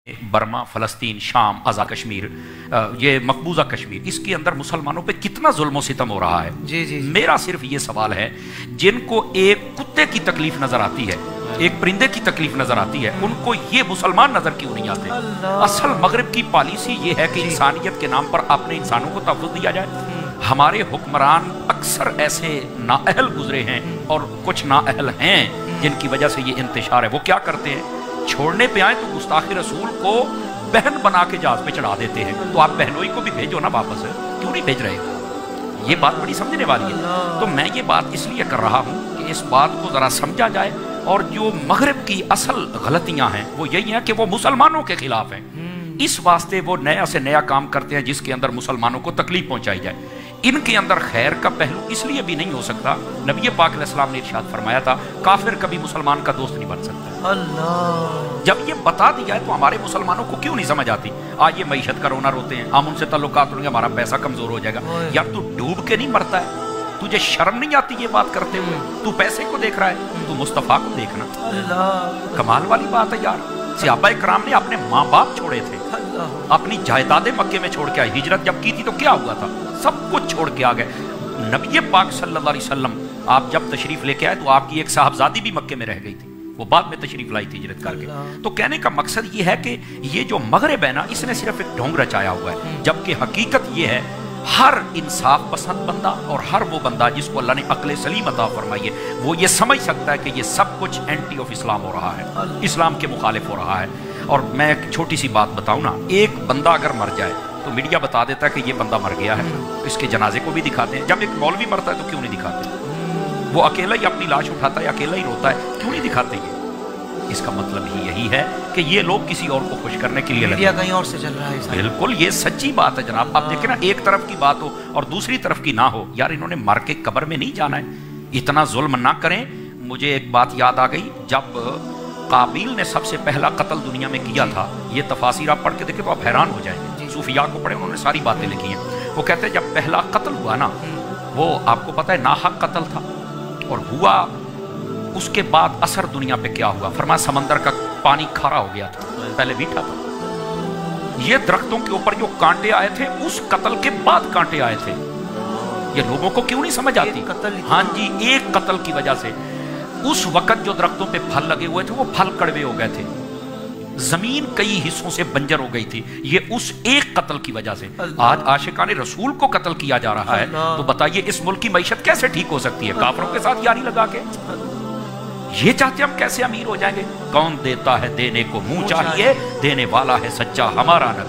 Burma, फ़लस्तीन, शाम, आज़ा कश्मीर, ये मकबूजा कश्मीर, इसके अंदर मुसलमानों पे कितना जुल्म सितम हो रहा है। जी। मेरा सिर्फ ये सवाल है, जिनको एक कुत्ते की तकलीफ नजर आती है, एक परिंदे की तकलीफ नजर आती है, उनको ये मुसलमान नजर क्यों नहीं आते? असल मगरिब की पॉलिसी ये है कि इंसानियत के नाम पर अपने इंसानों को तहफ़्फ़ुज़ दिया जाए। हमारे हुक्मरान अक्सर ऐसे नाअहल गुजरे हैं और कुछ नाअहल हैं जिनकी वजह से ये इंतशार है। वो क्या करते हैं, छोड़ने पे आए तो गुस्ताखी रसूल को बहन बना के जहाज पे चढ़ा देते हैं। तो आप बहनोई को भी भेजो ना वापस, क्यों नहीं भेज रहे? ये बात बड़ी समझने वाली है। तो मैं ये बात इसलिए कर रहा हूँ कि इस बात को ज़रा समझा जाए, और जो मगरिब की असल गलतियाँ हैं वो यही हैं कि वो मुसलमानों के खिलाफ हैं। इस वास्ते वो नया से नया काम करते हैं जिसके अंदर मुसलमानों को तकलीफ पहुंचाई जाए। इनके अंदर खैर का पहलू इसलिए भी नहीं हो सकता, नबी पाक अलैहिस्सलाम ने इरशाद फरमाया था, काफिर कभी मुसलमान का दोस्त नहीं बन सकता। अल्लाह, जब ये बता दिया है तो हमारे मुसलमानों को क्यों नहीं समझ आती? आज ये मईशत का रोना रोते हैं, हम उनसे ताल्लुकात तोड़ेंगे, हमारा पैसा कमजोर हो जाएगा। यार तू डूब के नहीं मरता है, तुझे शर्म नहीं आती ये बात करते हुए? तू पैसे को देख रहा है, तू मुस्तफा को देखना। अल्लाह, कमाल वाली बात है यार। सहाबा इकराम ने अपने माँ बाप छोड़े थे, अपनी जायदादें मक्के में छोड़ के आए। हिजरत जब की थी तो क्या हुआ था? सब कुछ छोड़ के आ गए। नबी पाक सल्लल्लाहु अलैहि वसल्लम आप जब तशरीफ लेके आए तो आपकी एक साहबजादी भी मक्के में रह गई थी, वो बाद में तशरीफ लाई थी हिजरत करके। तो कहने का मकसद ये है कि ये जो मगरिब है ना, इसने सिर्फ एक ढोंग रचाया हुआ है, जबकि हकीकत ये है हर इंसाफ पसंद बंदा और हर वो बंदा जिसको अल्लाह ने अक्ल सलीम अता फरमाई है, वो ये समझ सकता है कि ये सब कुछ एंटी ऑफ इस्लाम हो रहा है, इस्लाम के मुखालिफ हो रहा है। और मैं एक छोटी सी बात बताऊं ना, एक बंदा अगर मर जाए तो मीडिया बता देता है कि ये बंदा मर गया है, इसके जनाजे को भी दिखाते हैं। जब एक मौलवी मरता है तो क्यों नहीं दिखाते? वो अकेला ही अपनी लाश उठाता है, अकेला ही रोता है, क्यों नहीं दिखाते? ये इसका मतलब ही यही है कि ये लोग किसी और को खुश करने के लिए लगे, कहीं और से चल रहा है। बिल्कुल, ये सच्ची बात है जनाब। आप देखें ना, एक तरफ की बात हो और दूसरी तरफ की ना हो। यार इन्होंने मर के कब्र में नहीं जाना है, इतना जुल्म ना करें। मुझे एक बात याद आ गई, जब काबिल ने सबसे पहला कत्ल दुनिया में किया था, ये तफासिर आप पढ़ के देखें तो आप हैरान हो जाएंगे। सूफिया को पढ़े, उन्होंने सारी बातें लिखी हैं। वो कहते हैं जब पहला कत्ल हुआ ना, वो आपको पता है नाहक कत्ल था, और हुआ उसके बाद असर दुनिया पे क्या हुआ? फरमाया समंदर का पानी खारा हो गया था, पहले मीठा था। ये दरख्तों के ऊपर जो कांटे आए थे, उस कत्ल के बाद कांटे आए थे। ये लोगों को क्यों नहीं समझ आती? हाँ जी, एक कत्ल की वजह से उस वक्त जो दरख्तों पे फल लगे हुए थे वो फल कड़वे हो गए थे, जमीन कई हिस्सों से बंजर हो गई थी, ये उस एक कत्ल की वजह से। आज आशिकाने रसूल को कत्ल किया जा रहा है, तो बताइए इस मुल्क की मईशत कैसे ठीक हो सकती है? काफिरों के साथ यारी लगा के ये चाहते हम कैसे अमीर हो जाएंगे? कौन देता है देने को मुंह चाहिए, देने वाला है सच्चा हमारा नबी।